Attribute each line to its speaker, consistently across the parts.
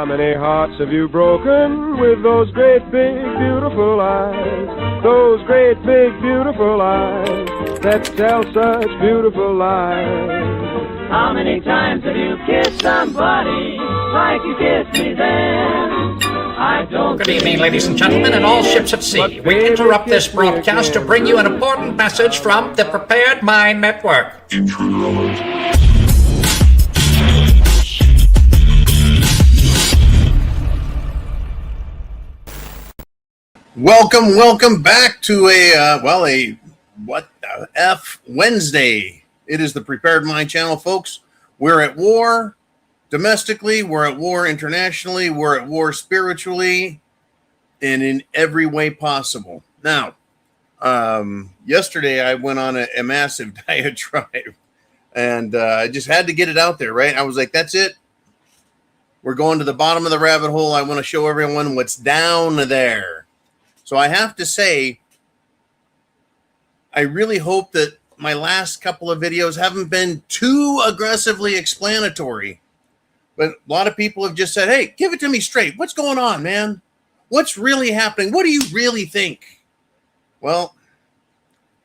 Speaker 1: How many hearts have you broken with those great big beautiful eyes? Those great big beautiful eyes that tell such beautiful lies.
Speaker 2: How many times have you kissed somebody like you kissed me then? I don't.
Speaker 3: Good evening, ladies and gentlemen, and all ships at sea. We interrupt this broadcast to bring you an important message from the Prepared Mind Network.
Speaker 4: Welcome back to a What the F Wednesday. It is the Prepared Mind channel, folks. We're at war domestically, we're at war internationally, we're at war spiritually, and in every way possible. Now, yesterday I went on a massive diatribe, and I just had to get it out there, right? I was like, that's it. We're going to the bottom of the rabbit hole. I want to show everyone what's down there. So I have to say, I really hope that my last couple of videos haven't been too aggressively explanatory. But a lot of people have just said, hey, give it to me straight. What's going on, man? What's really happening? What do you really think? Well,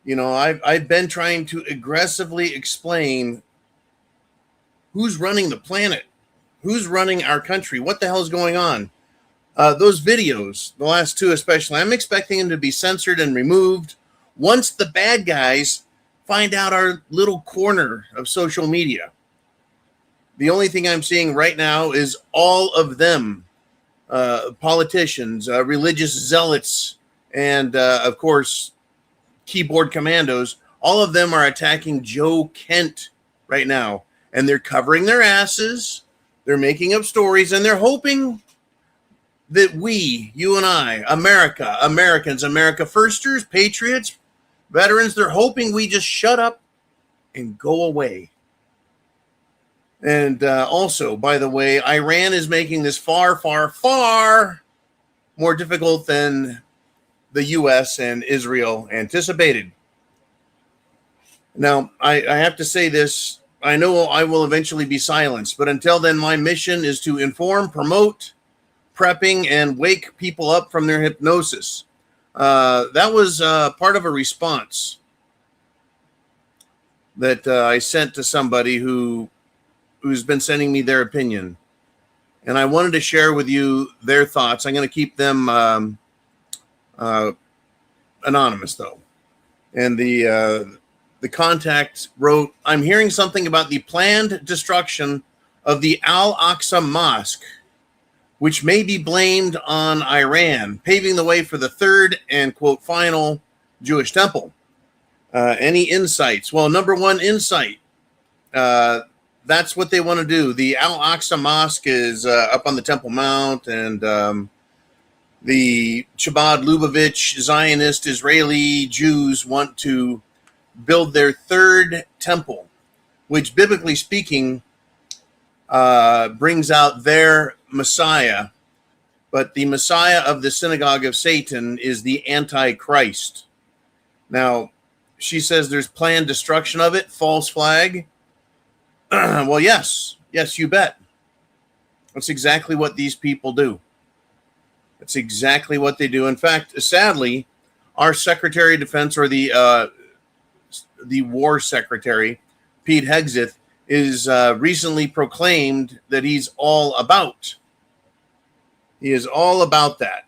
Speaker 4: you know, I've been trying to aggressively explain who's running the planet, who's running our country, what the hell is going on. Those videos, the last two especially, I'm expecting them to be censored and removed once the bad guys find out our little corner of social media. The only thing I'm seeing right now is all of them, politicians, religious zealots, and, of course, keyboard commandos. All of them are attacking Joe Kent right now, and they're covering their asses. They're making up stories, and they're hoping that we, you and I, Americans, America firsters, patriots, veterans, they're hoping we just shut up and go away. And also, by the way, Iran is making this far, far, far more difficult than the U.S. and Israel anticipated. Now, I have to say this. I know I will eventually be silenced, but until then, my mission is to inform, promote, prepping, and wake people up from their hypnosis. That was part of a response that I sent to somebody who's been sending me their opinion. And I wanted to share with you their thoughts. I'm going to keep them anonymous, though. And the contact wrote, I'm hearing something about the planned destruction of the Al-Aqsa Mosque, which may be blamed on Iran, paving the way for the third and, quote, final Jewish temple. Any insights? Well, number one insight, that's what they want to do. The Al-Aqsa Mosque is up on the Temple Mount, and the Chabad Lubavitch Zionist Israeli Jews want to build their third temple, which, biblically speaking, brings out their Messiah, but the Messiah of the synagogue of Satan is the Antichrist. Now, she says there's planned destruction of it, false flag. Well, yes, you bet. That's exactly what these people do. That's exactly what they do. In fact, sadly, our Secretary of Defense, or the War Secretary, Pete Hegseth, is recently proclaimed that he's all about. He is all about that.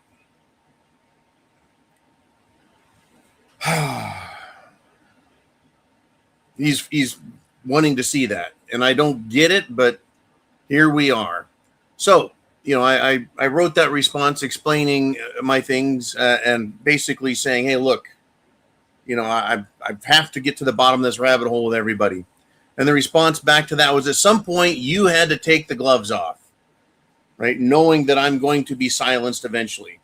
Speaker 4: He's wanting to see that, and I don't get it, but here we are. So, you know, I wrote that response explaining my things and basically saying, hey, look, you know, I have to get to the bottom of this rabbit hole with everybody. And the response back to that was, at some point, you had to take the gloves off, right? Knowing that I'm going to be silenced eventually.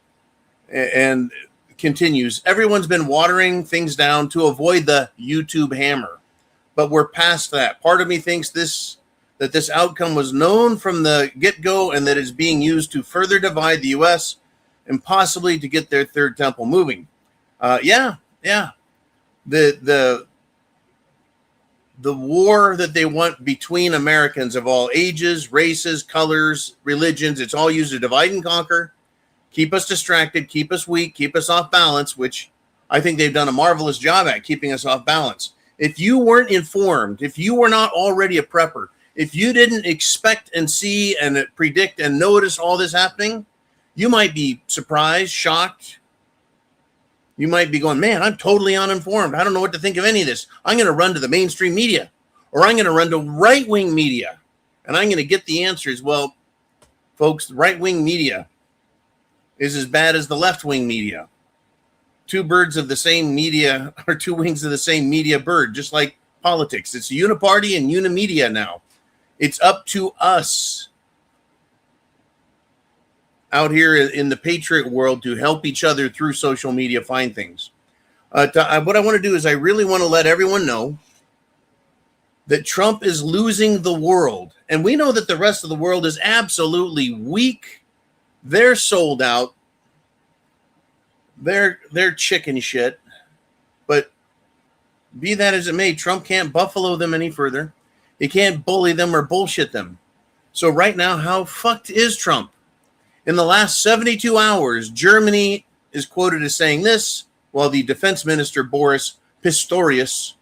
Speaker 4: And continues, everyone's been watering things down to avoid the YouTube hammer. But we're past that. Part of me thinks that this outcome was known from the get-go, and that it's being used to further divide the U.S. and possibly to get their third temple moving. Yeah. the war that they want between Americans of all ages, races, colors, religions. It's all used to divide and conquer, keep us distracted, keep us weak, keep us off balance, which I think they've done a marvelous job at keeping us off balance. If you weren't informed, if you were not already a prepper, if you didn't expect and see and predict and notice all this happening, you might be surprised, shocked. You might be going, man, I'm totally uninformed. I don't know what to think of any of this. I'm going to run to the mainstream media, or I'm going to run to right-wing media, and I'm going to get the answers. Well, folks, right-wing media is as bad as the left-wing media. Two birds of the same media, or two wings of the same media bird, just like politics. It's uniparty and unimedia now. It's up to us out here in the patriot world to help each other through social media find things. What I want to do is I really want to let everyone know that Trump is losing the world. And we know that the rest of the world is absolutely weak. They're sold out. They're chicken shit. But be that as it may, Trump can't buffalo them any further. He can't bully them or bullshit them. So right now, how fucked is Trump? In the last 72 hours, Germany is quoted as saying this, while the defense minister, Boris Pistorius,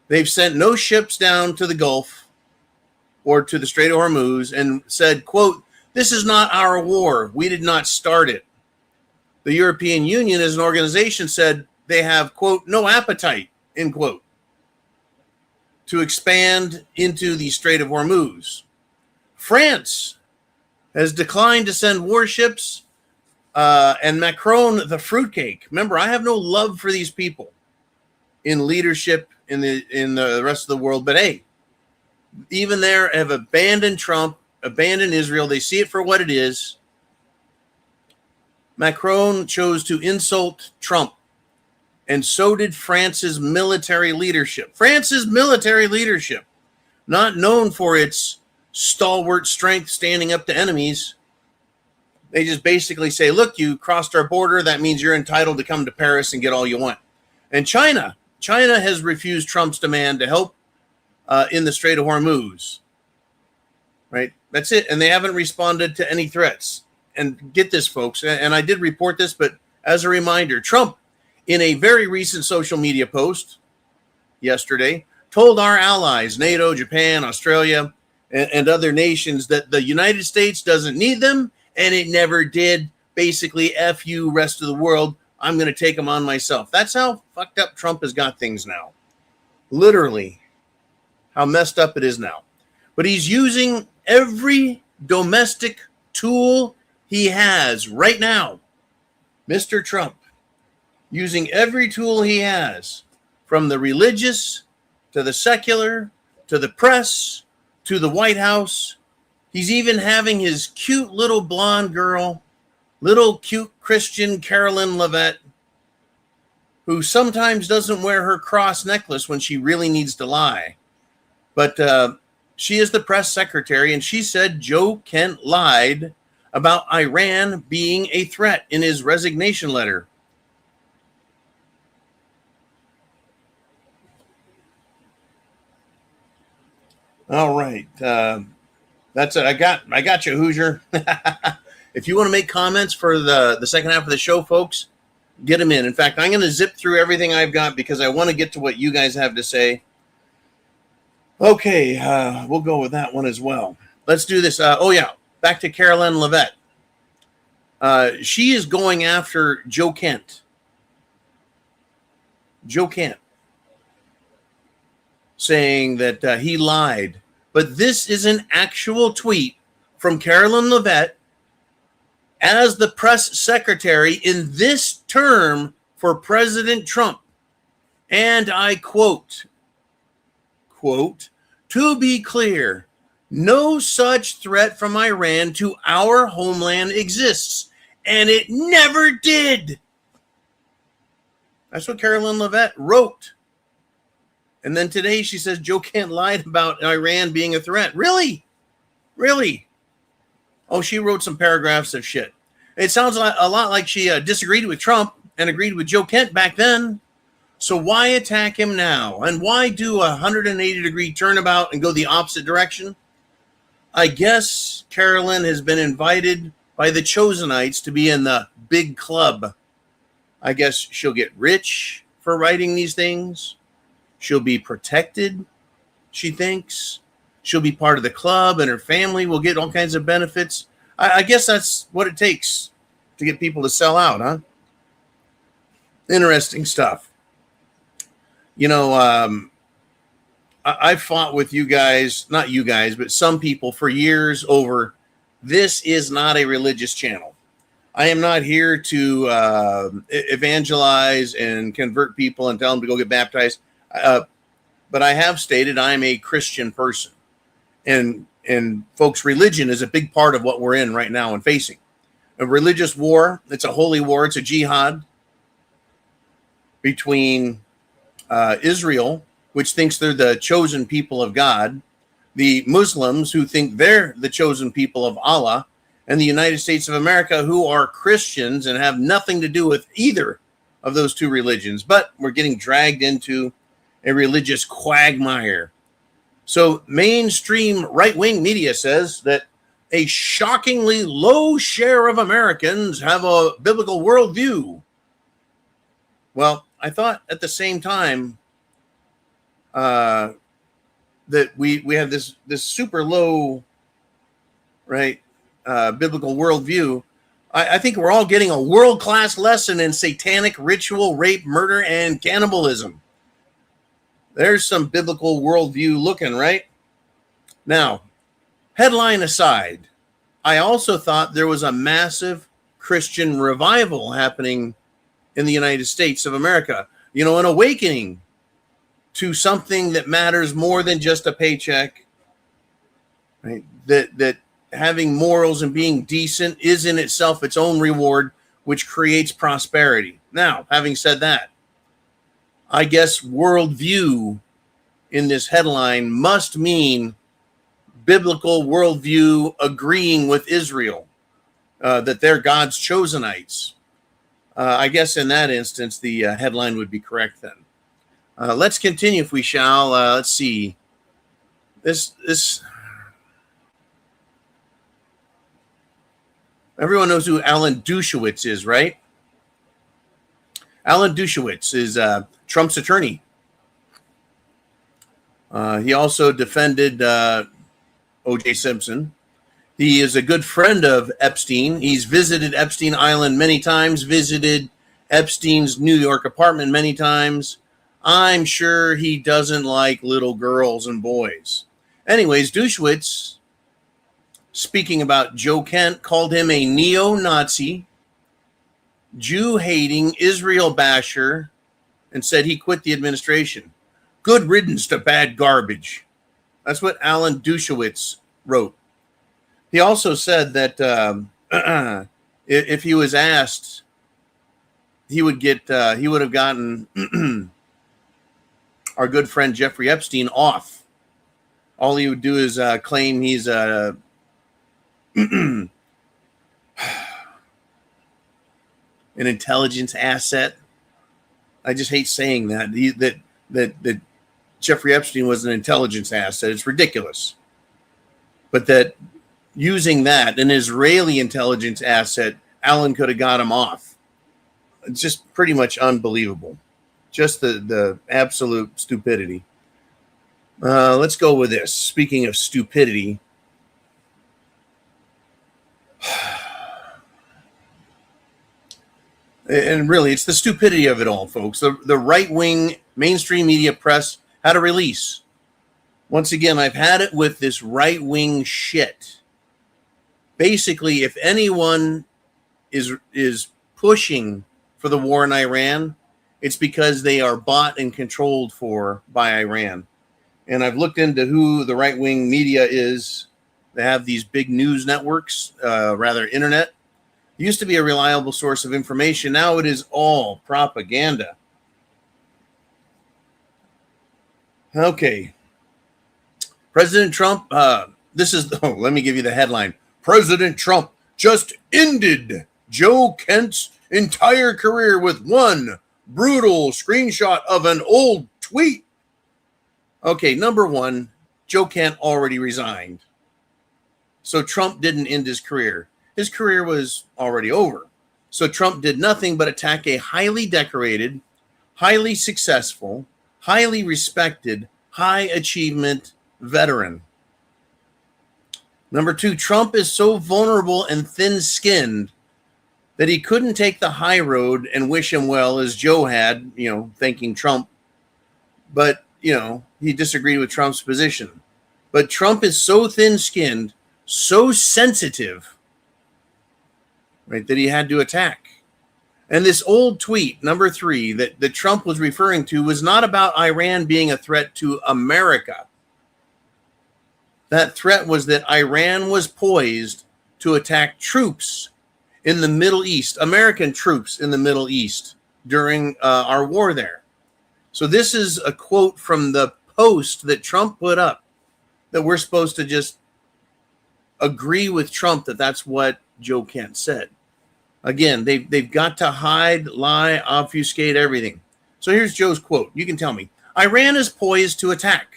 Speaker 4: they've sent no ships down to the Gulf or to the Strait of Hormuz and said, quote, this is not our war. We did not start it. The European Union as an organization said they have, quote, no appetite, end quote, to expand into the Strait of Hormuz. France has declined to send warships, and Macron, the fruitcake. Remember, I have no love for these people in leadership in the rest of the world, but hey, even there have abandoned Trump, abandoned Israel. They see it for what it is. Macron chose to insult Trump, and so did France's military leadership. France's military leadership, not known for its stalwart strength standing up to enemies. They just basically say, look, you crossed our border. That means you're entitled to come to Paris and get all you want. And China has refused Trump's demand to help in the Strait of Hormuz. Right? That's it. And they haven't responded to any threats. And get this, folks, and I did report this, but as a reminder, Trump, in a very recent social media post yesterday, told our allies, NATO, Japan, Australia, and other nations that the United States doesn't need them, and it never did. Basically, F you, rest of the world. I'm going to take them on myself. That's how fucked up Trump has got things now. Literally, how messed up it is now. But he's using every domestic tool he has right now. Mr. Trump, using every tool he has, from the religious to the secular to the press to the White House. He's even having his cute little blonde girl, little cute Christian Carolyn Levitt, who sometimes doesn't wear her cross necklace when she really needs to lie. But she is the press secretary, and she said Joe Kent lied about Iran being a threat in his resignation letter. All right. That's it. I got you, Hoosier. If you want to make comments for the second half of the show, folks, get them in. In fact, I'm going to zip through everything I've got because I want to get to what you guys have to say. Okay, we'll go with that one as well. Let's do this. Back to Carolyn Levitt. She is going after Joe Kent. Joe Kent. Saying that he lied. But this is an actual tweet from Carolyn Levitt as the press secretary in this term for President Trump. And I quote, to be clear, no such threat from Iran to our homeland exists, and it never did. That's what Carolyn Levitt wrote. And then today she says Joe Kent lied about Iran being a threat. Really? Really? Oh, she wrote some paragraphs of shit. It sounds a lot like she disagreed with Trump and agreed with Joe Kent back then. So why attack him now? And why do a 180-degree turnabout and go the opposite direction? I guess Carolyn has been invited by the Chosenites to be in the big club. I guess she'll get rich for writing these things. She'll be protected, she thinks. She'll be part of the club, and her family will get all kinds of benefits. I guess that's what it takes to get people to sell out, huh? Interesting stuff. You know, I fought with you guys, not you guys, but some people for years over, this is not a religious channel. I am not here to evangelize and convert people and tell them to go get baptized. But I have stated I'm a Christian person. And folks, religion is a big part of what we're in right now and facing. A religious war, it's a holy war, it's a jihad between Israel, which thinks they're the chosen people of God, the Muslims who think they're the chosen people of Allah, and the United States of America who are Christians and have nothing to do with either of those two religions. But we're getting dragged into a religious quagmire. So mainstream right-wing media says that a shockingly low share of Americans have a biblical worldview. Well, I thought at the same time that we have this super low, right, biblical worldview. I think we're all getting a world-class lesson in satanic ritual, rape, murder, and cannibalism. There's some biblical worldview looking, right? Now, headline aside, I also thought there was a massive Christian revival happening in the United States of America. You know, an awakening to something that matters more than just a paycheck, right? That having morals and being decent is in itself its own reward, which creates prosperity. Now, having said that, I guess worldview in this headline must mean biblical worldview agreeing with Israel, that they're God's chosenites. I guess in that instance, the headline would be correct then. Let's continue if we shall. Let's see. This everyone knows who Alan Dershowitz is, right? Alan Dershowitz is Trump's attorney. He also defended O.J. Simpson. He is a good friend of Epstein. He's visited Epstein Island many times, visited Epstein's New York apartment many times. I'm sure he doesn't like little girls and boys. Anyways, Dershowitz, speaking about Joe Kent, called him a neo-Nazi, Jew-hating Israel basher, and said he quit the administration. Good riddance to bad garbage. That's what Alan Dershowitz wrote. He also said that if he was asked, he would have gotten our good friend Jeffrey Epstein off. All he would do is claim he's an intelligence asset. I just hate saying that. That Jeffrey Epstein was an intelligence asset. It's ridiculous. But that using that, an Israeli intelligence asset, Alan could have got him off. It's just pretty much unbelievable. Just the absolute stupidity. Let's go with this. Speaking of stupidity. And really, it's the stupidity of it all, folks. The right-wing mainstream media press had a release. Once again, I've had it with this right-wing shit. Basically, if anyone is pushing for the war in Iran, it's because they are bought and controlled for by Iran. And I've looked into who the right-wing media is. They have these big news networks, internet. It used to be a reliable source of information. Now it is all propaganda. Okay. President Trump, let me give you the headline. President Trump just ended Joe Kent's entire career with one Brutal screenshot of an old tweet. Okay, number one, Joe Kent already resigned. So Trump didn't end his career. His career was already over. So Trump did nothing but attack a highly decorated, highly successful, highly respected, high achievement veteran. Number two, Trump is so vulnerable and thin-skinned that he couldn't take the high road and wish him well as Joe had, thanking Trump. But, he disagreed with Trump's position. But Trump is so thin-skinned, so sensitive, right, that he had to attack. And this old tweet, number three, that Trump was referring to was not about Iran being a threat to America. That threat was that Iran was poised to attack troops in the Middle East, American troops in the Middle East during our war there. So this is a quote from the post that Trump put up, that we're supposed to just agree with Trump that that's what Joe Kent said. Again, they've got to hide, lie, obfuscate everything. So here's Joe's quote. You can tell me. Iran is poised to attack.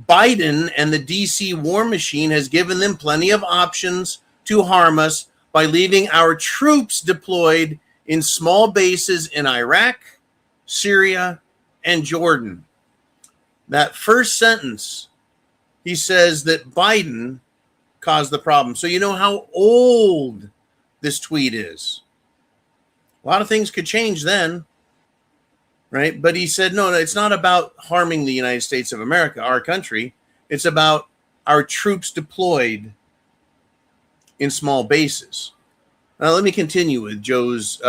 Speaker 4: Biden and the DC war machine has given them plenty of options to harm us by leaving our troops deployed in small bases in Iraq, Syria, and Jordan. That first sentence, he says that Biden caused the problem. So you know how old this tweet is. A lot of things could change then, right? But he said, no, it's not about harming the United States of America, our country. It's about our troops deployed in small bases. Now, let me continue with Joe's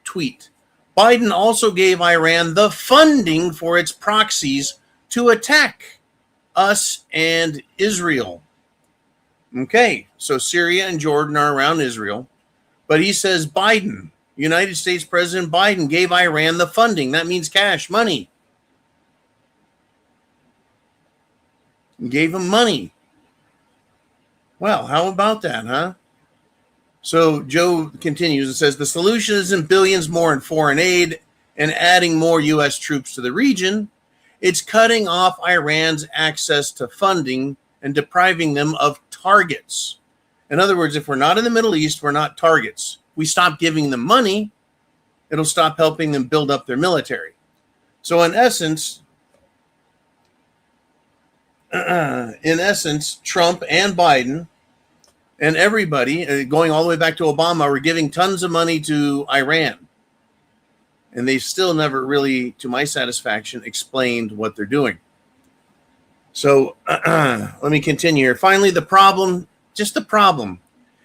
Speaker 4: tweet. Biden also gave Iran the funding for its proxies to attack us and Israel. Okay, so Syria and Jordan are around Israel. But he says Biden, United States President Biden, gave Iran the funding. That means cash, money. Gave him money. Well, how about that, huh? So Joe continues and says, the solution isn't billions more in foreign aid and adding more U.S. troops to the region. It's cutting off Iran's access to funding and depriving them of targets. In other words, if we're not in the Middle East, we're not targets. We stop giving them money, it'll stop helping them build up their military. So in essence, Trump and Biden and everybody, going all the way back to Obama, were giving tons of money to Iran. And they still never really, to my satisfaction, explained what they're doing. So let me continue here. Finally, the problem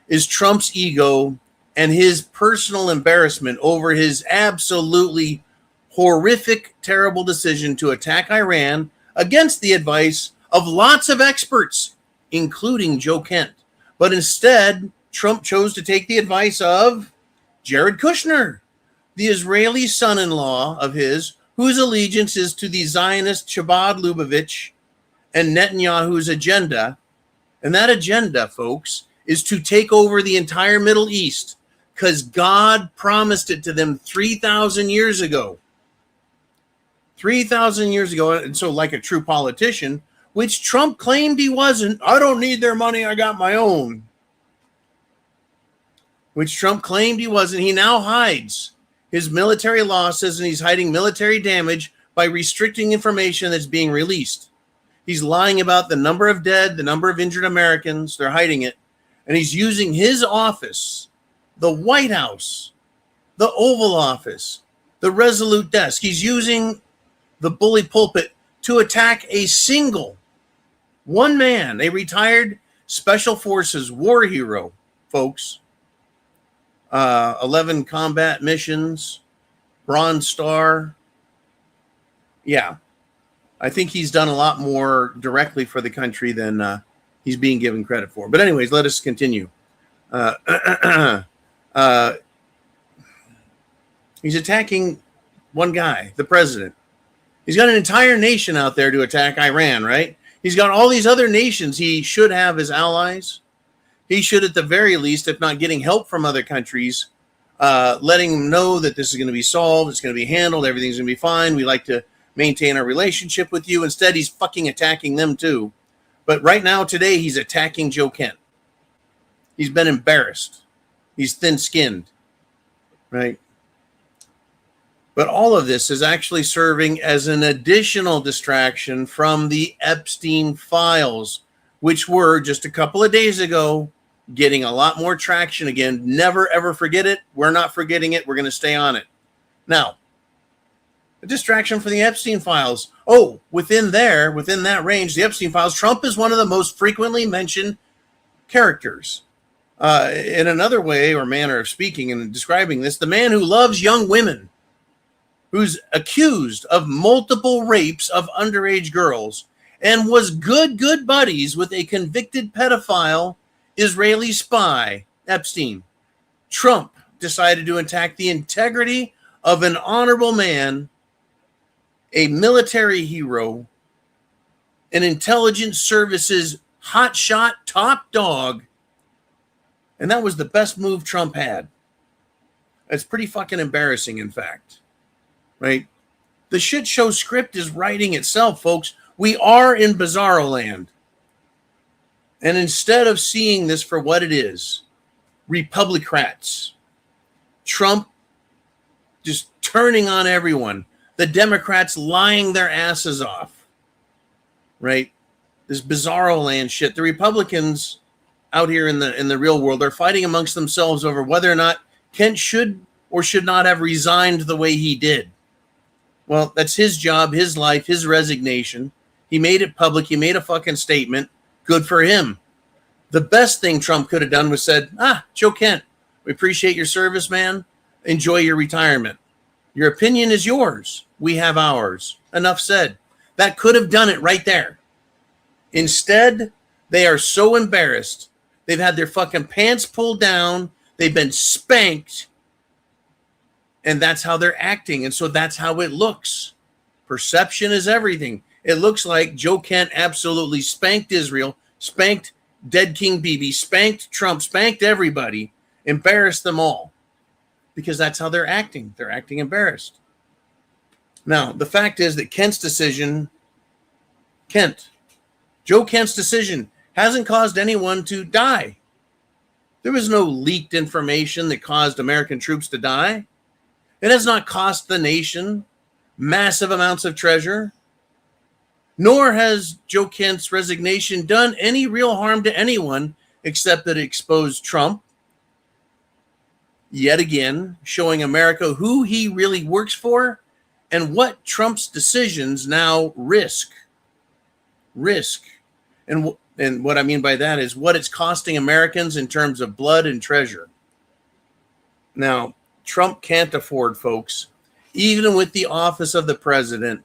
Speaker 4: is Trump's ego and his personal embarrassment over his absolutely horrific, terrible decision to attack Iran against the advice of lots of experts, including Joe Kent. But instead, Trump chose to take the advice of Jared Kushner, the Israeli son-in-law of his, whose allegiance is to the Zionist Chabad Lubavitch and Netanyahu's agenda. And that agenda, folks, is to take over the entire Middle East because God promised it to them 3,000 years ago. 3,000 years ago. And so like a true politician, which Trump claimed he wasn't. I don't need their money. I got my own. Which Trump claimed he wasn't. He now hides his military losses and he's hiding military damage by restricting information that's being released. He's lying about the number of dead, the number of injured Americans. They're hiding it. And he's using his office, the White House, the Oval Office, the Resolute Desk. He's using the bully pulpit to attack a single one man, a retired Special Forces war hero, folks. 11 combat missions, Bronze Star. Yeah. I think he's done a lot more directly for the country than he's being given credit for. But anyways, let us continue. He's attacking one guy, the president. He's got an entire nation out there to attack Iran, right? He's got all these other nations he should have as allies. He should, at the very least, if not getting help from other countries, letting them know that this is going to be solved, it's going to be handled, everything's going to be fine. We like to maintain our relationship with you. Instead, he's fucking attacking them too. But right now, today, he's attacking Joe Kent. He's been embarrassed. He's thin-skinned, right? But all of this is actually serving as an additional distraction from the Epstein files, which were just a couple of days ago getting a lot more traction again. Never, ever forget it. We're not forgetting it. We're going to stay on it. Now, a distraction from the Epstein files. Oh, within that range, the Epstein files, Trump is one of the most frequently mentioned characters. In another way or manner of speaking and describing this, the man who loves young women, who's accused of multiple rapes of underage girls and was good buddies with a convicted pedophile Israeli spy, Epstein. Trump decided to attack the integrity of an honorable man, a military hero, an intelligence services hotshot top dog, and that was the best move Trump had. It's pretty fucking embarrassing, in fact. Right? The shit show script is writing itself, folks. We are in bizarro land. And instead of seeing this for what it is, Republicrats, Trump just turning on everyone, the Democrats lying their asses off, right? This bizarro land shit. The Republicans out here in the real world are fighting amongst themselves over whether or not Kent should or should not have resigned the way he did. Well, that's his job, his life, his resignation. He made it public. He made a fucking statement. Good for him. The best thing Trump could have done was said, Joe Kent, we appreciate your service, man. Enjoy your retirement. Your opinion is yours. We have ours. Enough said. That could have done it right there. Instead, they are so embarrassed. They've had their fucking pants pulled down. They've been spanked. And that's how they're acting. And so that's how it looks. Perception is everything. It looks like Joe Kent absolutely spanked Israel, spanked Dead King Bibi, spanked Trump, spanked everybody, embarrassed them all. Because that's how they're acting. They're acting embarrassed. Now, the fact is that Joe Kent's decision hasn't caused anyone to die. There was no leaked information that caused American troops to die. It has not cost the nation massive amounts of treasure, nor has Joe Kent's resignation done any real harm to anyone except that it exposed Trump, yet again, showing America who he really works for and what Trump's decisions now risk. And what I mean by that is what it's costing Americans in terms of blood and treasure. Now, Trump can't afford, folks, even with the office of the president,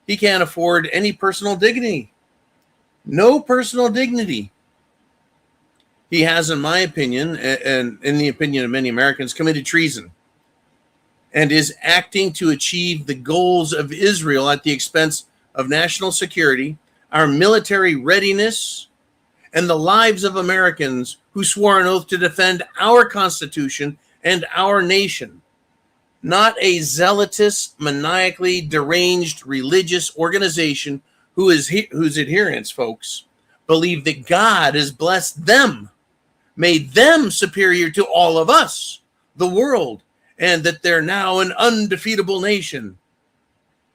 Speaker 4: he can't afford any personal dignity. No personal dignity. He has, in my opinion, and in the opinion of many Americans, committed treason and is acting to achieve the goals of Israel at the expense of national security, our military readiness, and the lives of Americans who swore an oath to defend our Constitution and our nation. Not a zealotous, maniacally deranged religious organization whose adherents, folks, believe that God has blessed them, made them superior to all of us, the world, and that they're now an undefeatable nation.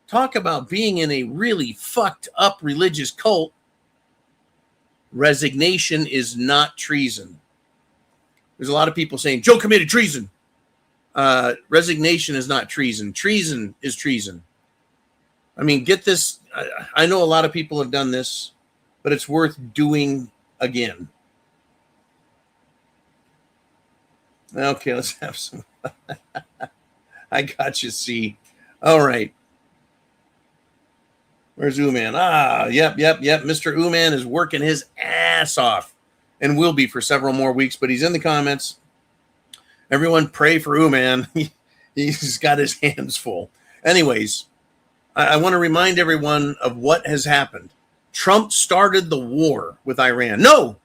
Speaker 4: Talk about being in a really fucked up religious cult. Resignation is not treason. There's a lot of people saying, Joe committed treason. Resignation is not treason. Treason is treason. I mean, get this. I know a lot of people have done this, but it's worth doing again. Okay, let's have some. I got you, see. All right. Where's Ooman? Yep. Mr. Ooman is working his ass off and will be for several more weeks, but he's in the comments. Everyone pray for Ooman. He's got his hands full. Anyways, I want to remind everyone of what has happened. Trump started the war with Iran. No.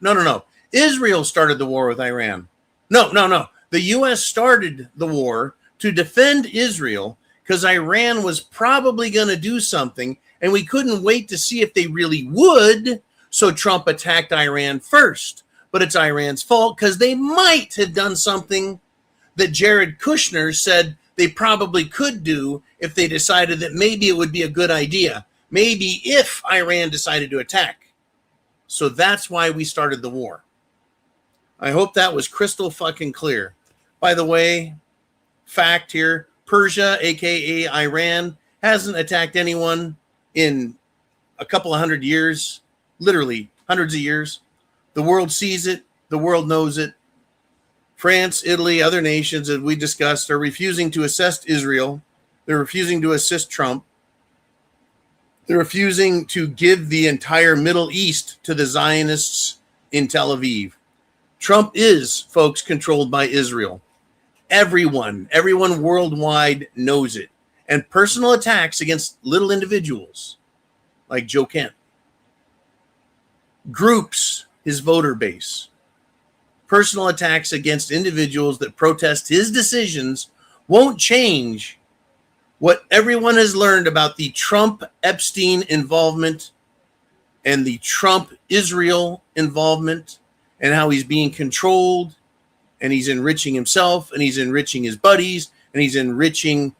Speaker 4: Israel started the war with Iran. No. The U.S. started the war to defend Israel because Iran was probably going to do something, and we couldn't wait to see if they really would, so Trump attacked Iran first. But it's Iran's fault because they might have done something that Jared Kushner said they probably could do if they decided that maybe it would be a good idea. Maybe if Iran decided to attack. So that's why we started the war. I hope that was crystal fucking clear. By the way, fact here, Persia, aka Iran, hasn't attacked anyone in a couple of hundred years, literally hundreds of years. The world sees it. The world knows it. France, Italy, other nations, as we discussed, are refusing to assist Israel. They're refusing to assist Trump. They're refusing to give the entire Middle East to the Zionists in Tel Aviv. Trump is, folks, controlled by Israel. Everyone worldwide knows it. And personal attacks against little individuals, like Joe Kent, groups his voter base. Personal attacks against individuals that protest his decisions won't change what everyone has learned about the Trump-Epstein involvement and the Trump-Israel involvement and how he's being controlled and he's enriching himself and he's enriching his buddies and he's enriching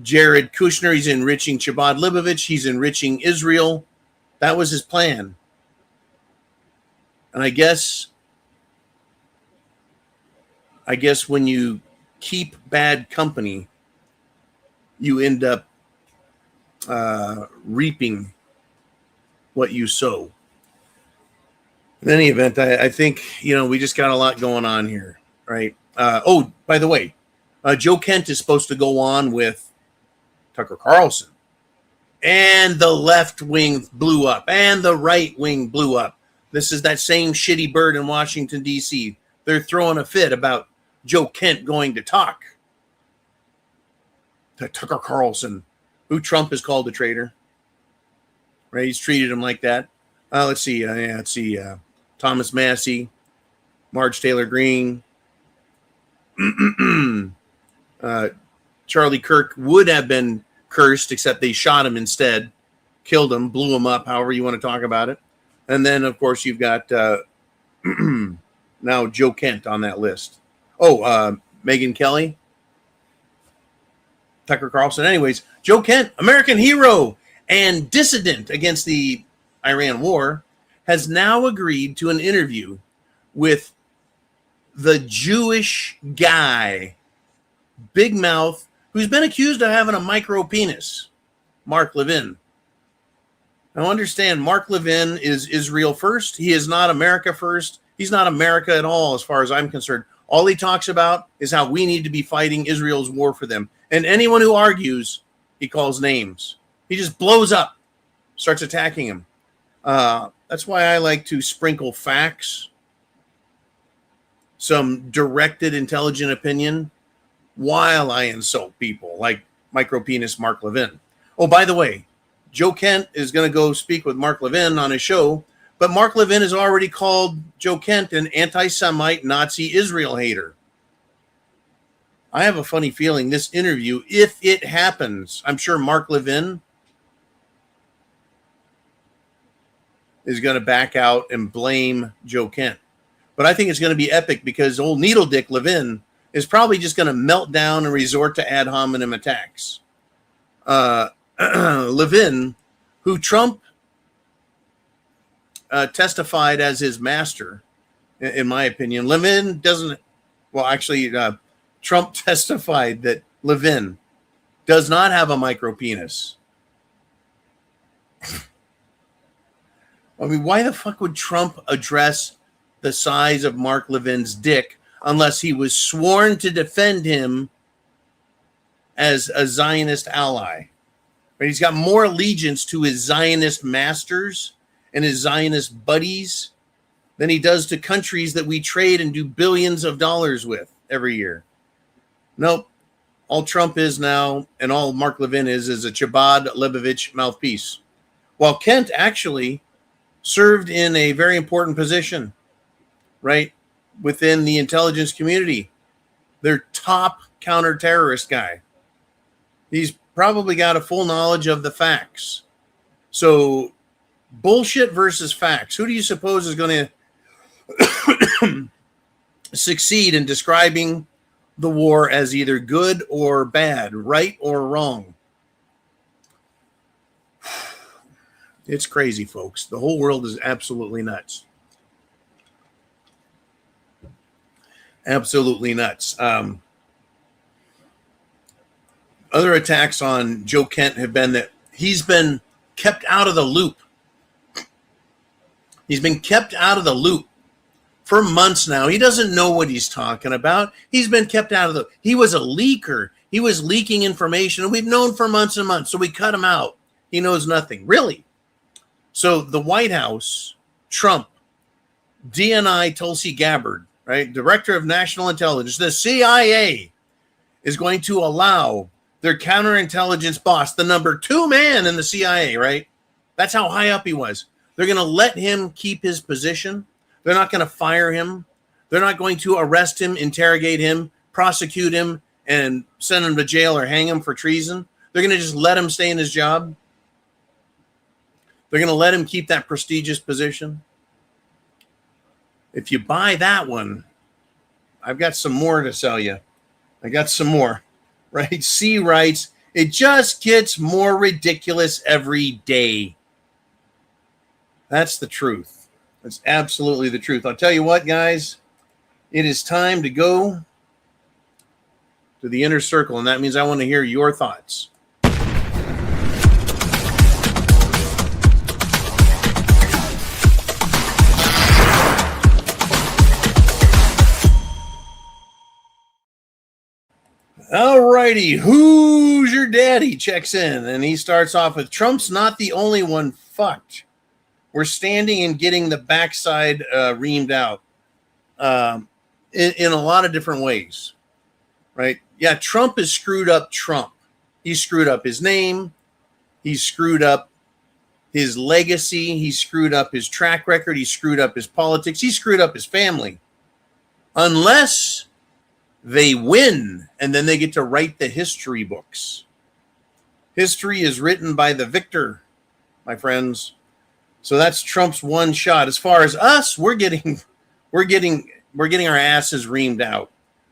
Speaker 4: Jared Kushner. He's enriching Chabad Leibovich. He's enriching Israel. That was his plan. And I guess when you keep bad company, you end up reaping what you sow. In any event, I think, we just got a lot going on here, right? By the way, Joe Kent is supposed to go on with Tucker Carlson. And the left wing blew up. And the right wing blew up. This is that same shitty bird in Washington, D.C. They're throwing a fit about Joe Kent going to talk to Tucker Carlson, who Trump has called a traitor. Right? He's treated him like that. Let's see. Thomas Massey, Marge Taylor Greene, Charlie Kirk would have been cursed, except they shot him instead, killed him, blew him up, however you want to talk about it. And then, of course, you've got now Joe Kent on that list. Megyn Kelly, Tucker Carlson. Anyways, Joe Kent, American hero and dissident against the Iran war, has now agreed to an interview with the Jewish guy, big mouth, who's been accused of having a micro penis, Mark Levin. Now understand, Mark Levin is Israel first. He is not America first. He's not America at all, as far as I'm concerned. All he talks about is how we need to be fighting Israel's war for them. And anyone who argues, he calls names. He just blows up, starts attacking him. That's why I like to sprinkle facts, some directed, intelligent opinion, while I insult people like micropenis Mark Levin. Oh, by the way, Joe Kent is going to go speak with Mark Levin on his show, but Mark Levin has already called Joe Kent an anti-Semite, Nazi, Israel hater. I have a funny feeling this interview, if it happens, I'm sure Mark Levin is going to back out and blame Joe Kent. But I think it's going to be epic because old Needle Dick Levin is probably just going to melt down and resort to ad hominem attacks. Levin, who Trump testified as his master, in my opinion. Levin doesn't, Trump testified that Levin does not have a micro penis. I mean, why the fuck would Trump address the size of Mark Levin's dick unless he was sworn to defend him as a Zionist ally? Right? He's got more allegiance to his Zionist masters and his Zionist buddies than he does to countries that we trade and do billions of dollars with every year. Nope. All Trump is now, and all Mark Levin is a Chabad Leibovich mouthpiece. While Kent actually served in a very important position, right, within the intelligence community. their top counter-terrorist guy. He's probably got a full knowledge of the facts. So bullshit versus facts. Who do you suppose is going to succeed in describing the war as either good or bad, right or wrong? It's crazy, folks. The whole world is absolutely nuts. Absolutely nuts. Other attacks on Joe Kent have been that he's been kept out of the loop. He's been kept out of the loop for months now. He doesn't know what he's talking about. He's been kept out of the. He was a leaker. He was leaking information, and we've known for months and months. So we cut him out. He knows nothing, really. So the White House, Trump, DNI, Tulsi Gabbard, right, Director of National Intelligence, the CIA is going to allow their counterintelligence boss, the number 2 man in the CIA, right? That's how high up he was. They're going to let him keep his position. They're not going to fire him. They're not going to arrest him, interrogate him, prosecute him, and send him to jail or hang him for treason. They're going to just let him stay in his job. They're going to let him keep that prestigious position. If you buy that one, I've got some more to sell you. I got some more, right? C writes, it just gets more ridiculous every day. That's the truth. That's absolutely the truth. I'll tell you what, guys, it is time to go to the inner circle, and that means I want to hear your thoughts. All righty, who's your daddy checks in, and he starts off with, Trump's not the only one fucked. We're standing and getting the backside reamed out in a lot of different ways, right? Yeah, Trump has screwed up Trump. He screwed up his name. He screwed up his legacy. He screwed up his track record. He screwed up his politics. He screwed up his family. Unless they win, and then they get to write the history books. History is written by the victor, my friends. So that's Trump's one shot. As far as us, we're getting our asses reamed out.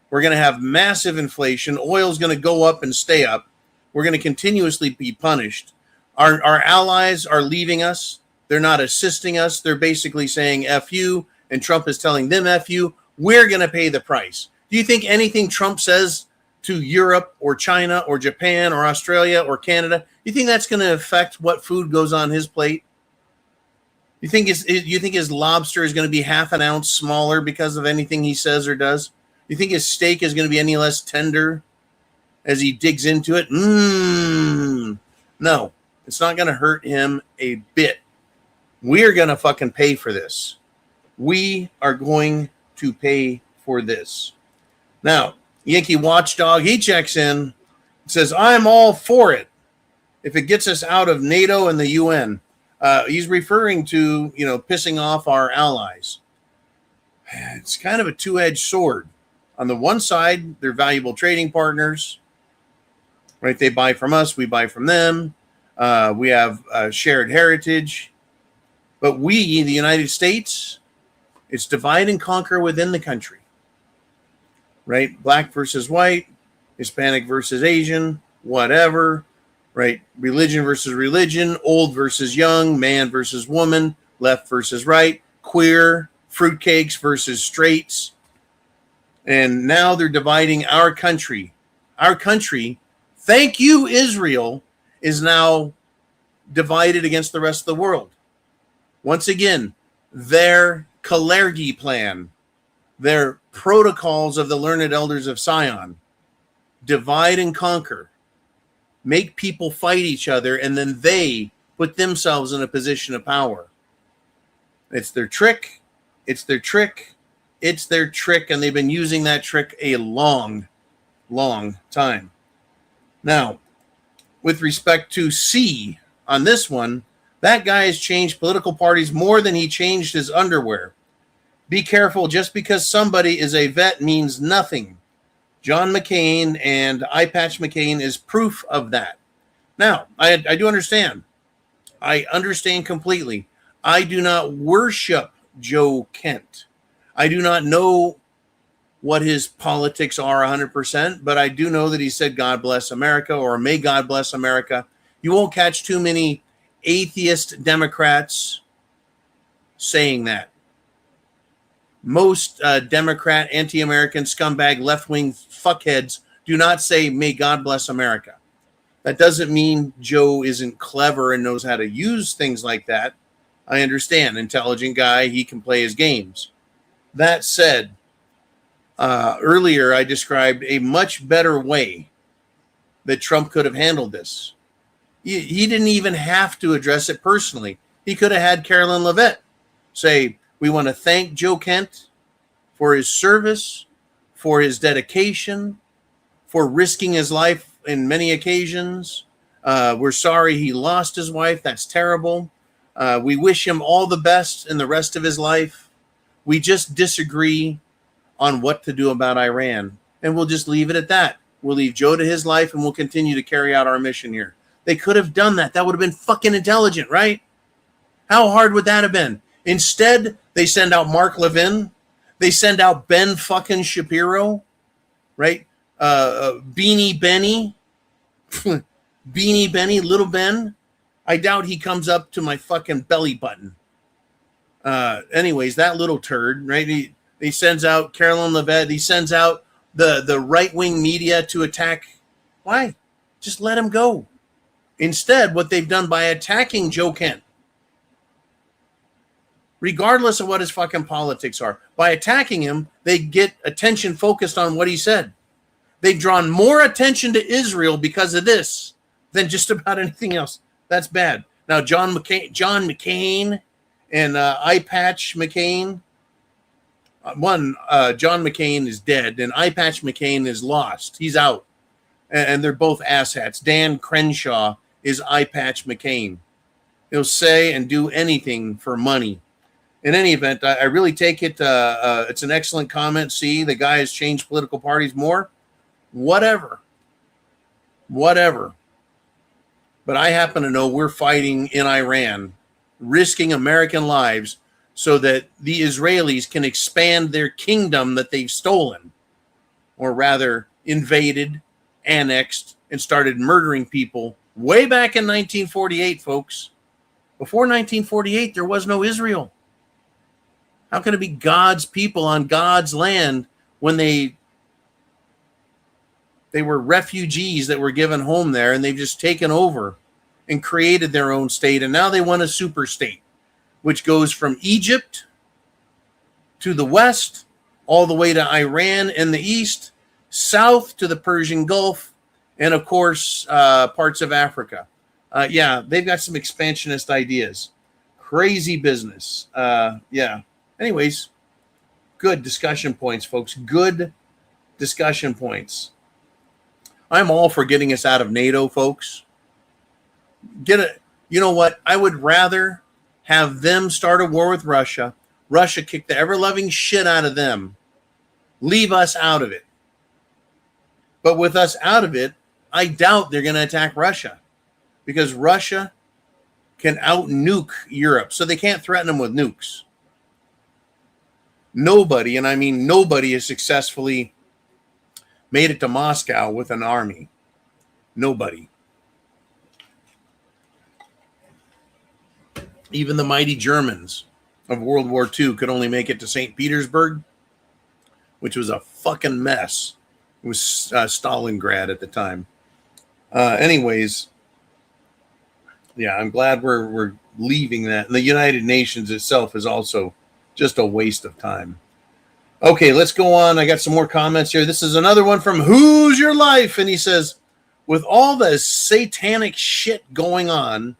Speaker 4: We're going to have massive inflation. Oil's going to go up and stay up. We're going to continuously be punished. Our allies are leaving us. They're not assisting us. They're basically saying F you, and Trump is telling them F you. We're going to pay the price. Do you think anything Trump says to Europe or China or Japan or Australia or Canada, you think that's going to affect what food goes on his plate? You think his lobster is going to be half an ounce smaller because of anything he says or does? You think his steak is going to be any less tender as he digs into it? No, it's not going to hurt him a bit. We're going to fucking pay for this. We are going to pay for this. Now, Yankee Watchdog, he checks in and says, I'm all for it if it gets us out of NATO and the UN. He's referring to, pissing off our allies. It's kind of a two-edged sword. On the one side, they're valuable trading partners, right? They buy from us, we buy from them. We have shared heritage. But we, the United States, it's divide and conquer within the country. Right? Black versus white, Hispanic versus Asian, whatever, right? Religion versus religion, old versus young, man versus woman, left versus right, queer, fruitcakes versus straights. And now they're dividing our country. Our country, thank you, Israel, is now divided against the rest of the world. Once again, their Kalergi plan, their protocols of the learned elders of Sion, divide and conquer, make people fight each other, and then they put themselves in a position of power. It's their trick. It's their trick. It's their trick, and they've been using that trick a long, long time. Now, with respect to C on this one, that guy has changed political parties more than he changed his underwear. Be careful, just because somebody is a vet means nothing. John McCain and Eye Patch McCain is proof of that. Now, I do understand. I understand completely. I do not worship Joe Kent. I do not know what his politics are 100%, but I do know that he said, God bless America, or may God bless America. You won't catch too many atheist Democrats saying that. Most Democrat, anti-American, scumbag, left-wing fuckheads do not say, may God bless America. That doesn't mean Joe isn't clever and knows how to use things like that. I understand. Intelligent guy, he can play his games. That said, earlier I described a much better way that Trump could have handled this. He didn't even have to address it personally. He could have had Carolyn Levitt say, we want to thank Joe Kent for his service, for his dedication, for risking his life in many occasions. We're sorry he lost his wife. That's terrible. We wish him all the best in the rest of his life. We just disagree on what to do about Iran. And we'll just leave it at that. We'll leave Joe to his life and we'll continue to carry out our mission here. They could have done that. That would have been fucking intelligent, right? How hard would that have been? Instead, they send out Mark Levin. They send out Ben fucking Shapiro, right? Beanie Benny. Beanie Benny, little Ben. I doubt he comes up to my fucking belly button. Anyways, that little turd, right? He sends out Carolyn Levitt. He sends out the right-wing media to attack. Why? Just let him go. Instead, what they've done by attacking Joe Kent, regardless of what his fucking politics are, by attacking him, they get attention focused on what he said. They've drawn more attention to Israel because of this than just about anything else. That's bad. Now, John McCain and Eye Patch McCain. John McCain is dead, and Eye Patch McCain is lost. He's out. And they're both asshats. Dan Crenshaw is Eye Patch McCain. He'll say and do anything for money. In any event, I really take it. It's an excellent comment. See, the guy has changed political parties more. Whatever. But I happen to know we're fighting in Iran, risking American lives so that the Israelis can expand their kingdom that they've stolen, or rather invaded, annexed, and started murdering people way back in 1948, folks. Before 1948, there was no Israel. How can it be God's people on God's land when they were refugees that were given home there, and they've just taken over and created their own state, and now they want a super state, which goes from Egypt to the west, all the way to Iran in the east, south to the Persian Gulf, and of course, parts of Africa. Yeah, they've got some expansionist ideas. Crazy business. Yeah. Anyways, good discussion points, folks. Good discussion points. I'm all for getting us out of NATO, folks. You know what? I would rather have them start a war with Russia. Russia kick the ever-loving shit out of them. Leave us out of it. But with us out of it, I doubt they're going to attack Russia, because Russia can out-nuke Europe, so they can't threaten them with nukes. Nobody, and I mean nobody, has successfully made it to Moscow with an army. Nobody. Even the mighty Germans of World War II could only make it to St. Petersburg, which was a fucking mess. It was Stalingrad at the time. Anyways, yeah, I'm glad we're leaving that. And the United Nations itself is also just a waste of time. Okay, let's go on. I got some more comments here. This is another one from Who's Your Life? And he says, with all the satanic shit going on,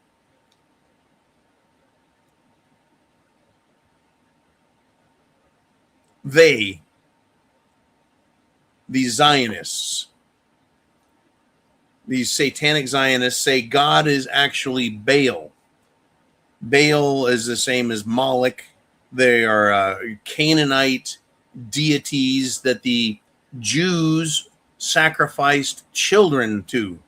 Speaker 4: the Zionists, these satanic Zionists, say God is actually Baal. Baal is the same as Moloch. They are Canaanite deities that the Jews sacrificed children to.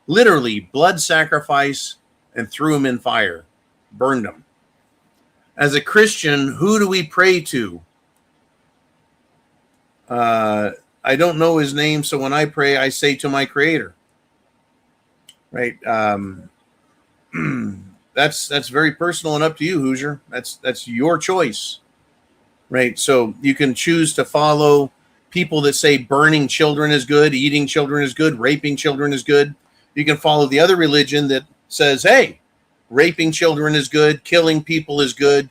Speaker 4: Literally, blood sacrifice, and threw them in fire, burned them. As a Christian, who do we pray to? I don't know his name, so when I pray, I say to my Creator. Right? That's very personal and up to you, Hoosier. That's your choice. Right? So you can choose to follow people that say burning children is good, eating children is good, raping children is good. You can follow the other religion that says, hey, raping children is good, killing people is good,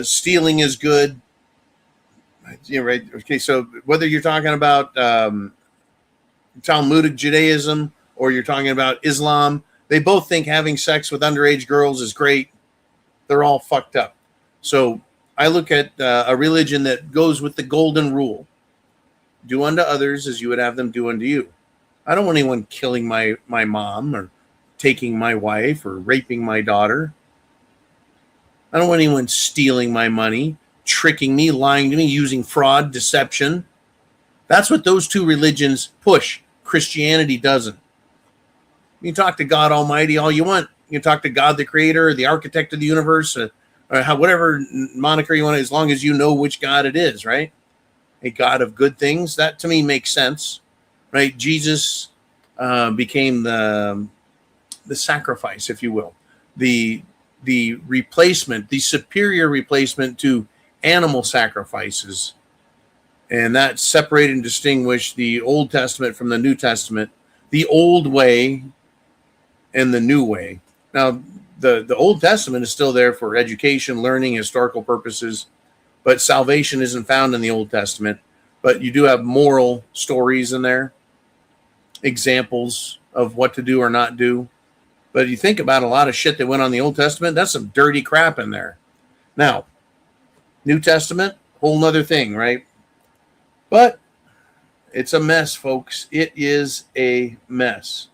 Speaker 4: stealing is good. Right? Okay, so whether you're talking about Talmudic Judaism or you're talking about Islam, they both think having sex with underage girls is great. They're all fucked up. So I look at a religion that goes with the golden rule. Do unto others as you would have them do unto you. I don't want anyone killing my mom or taking my wife or raping my daughter. I don't want anyone stealing my money, tricking me, lying to me, using fraud, deception. That's what those two religions push. Christianity doesn't. You can talk to God Almighty all you want. You can talk to God the Creator, or the Architect of the universe, or whatever moniker you want, as long as you know which God it is, right? A God of good things. That to me makes sense, right? Jesus became the sacrifice, if you will, the replacement, the superior replacement to animal sacrifices, and that separated and distinguished the Old Testament from the New Testament, the old way and the new way. Now, the Old Testament is still there for education, learning, historical purposes, but salvation isn't found in the Old Testament. But you do have moral stories in there, examples of what to do or not do. But you think about a lot of shit that went on in the Old Testament, that's some dirty crap in there. Now, New Testament, whole nother thing, right? But it's a mess, folks. It is a mess.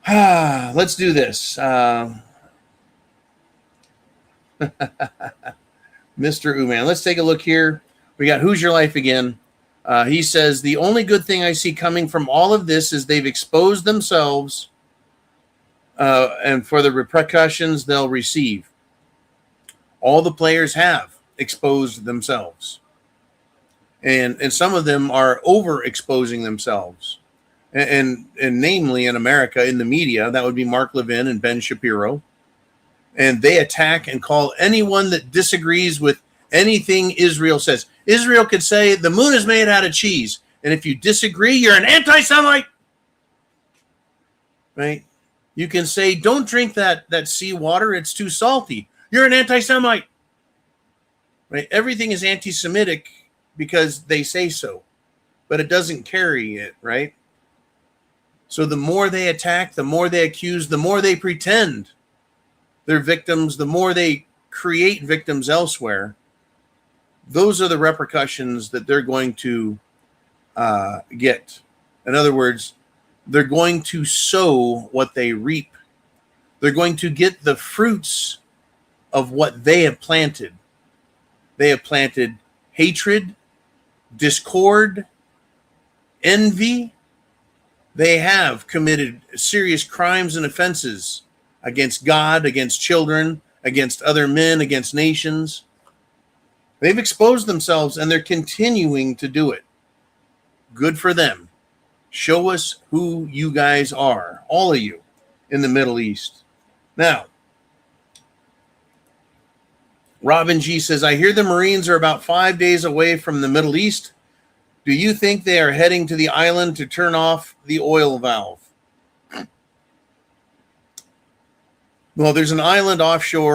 Speaker 4: Let's do this. Mr. Uman, let's take a look here. We got Who's Your Life again. He says, the only good thing I see coming from all of this is they've exposed themselves and for the repercussions they'll receive. All the players have exposed themselves. And some of them are overexposing themselves. And namely in America, in the media, that would be Mark Levin and Ben Shapiro. And they attack and call anyone that disagrees with anything Israel says. Israel could say the moon is made out of cheese. And if you disagree, you're an anti-Semite. Right? You can say, don't drink that seawater. It's too salty. You're an anti-Semite. Right? Everything is anti-Semitic because they say so. But it doesn't carry it, right? So the more they attack, the more they accuse, the more they pretend they're victims, the more they create victims elsewhere. Those are the repercussions that they're going to get. In other words, they're going to sow what they reap. They're going to get the fruits of what they have planted. They have planted hatred, discord, envy. They have committed serious crimes and offenses against God, against children, against other men, against nations. They've exposed themselves and they're continuing to do it. Good for them. Show us who you guys are, all of you in the Middle East. Now, Robin G says, I hear the Marines are about 5 days away from the Middle East. Do you think they are heading to the island to turn off the oil valve? Well, there's an island offshore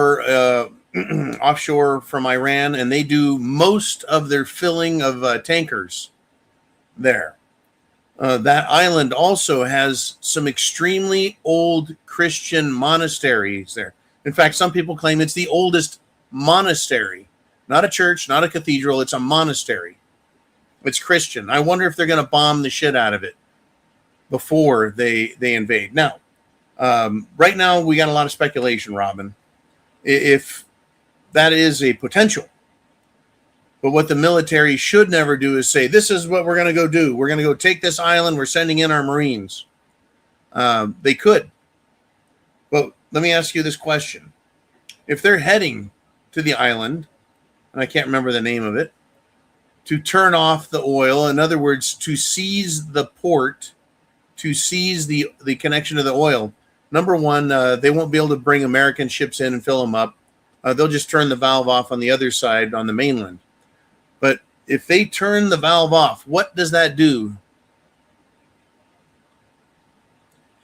Speaker 4: from Iran, and they do most of their filling of tankers there. That island also has some extremely old Christian monasteries there. In fact, some people claim it's the oldest monastery. Not a church, not a cathedral, it's a monastery. It's Christian. I wonder if they're going to bomb the shit out of it before they invade. Now, right now, we got a lot of speculation, Robin. If that is a potential, But what the military should never do is say, this is what we're going to go do. We're going to go take this island. We're sending in our Marines. They could. But let me ask you this question. If they're heading to the island, and I can't remember the name of it, to turn off the oil, in other words, to seize the port, to seize the connection to the oil, number one, they won't be able to bring American ships in and fill them up. They'll just turn the valve off on the other side on the mainland. But if they turn the valve off, what does that do?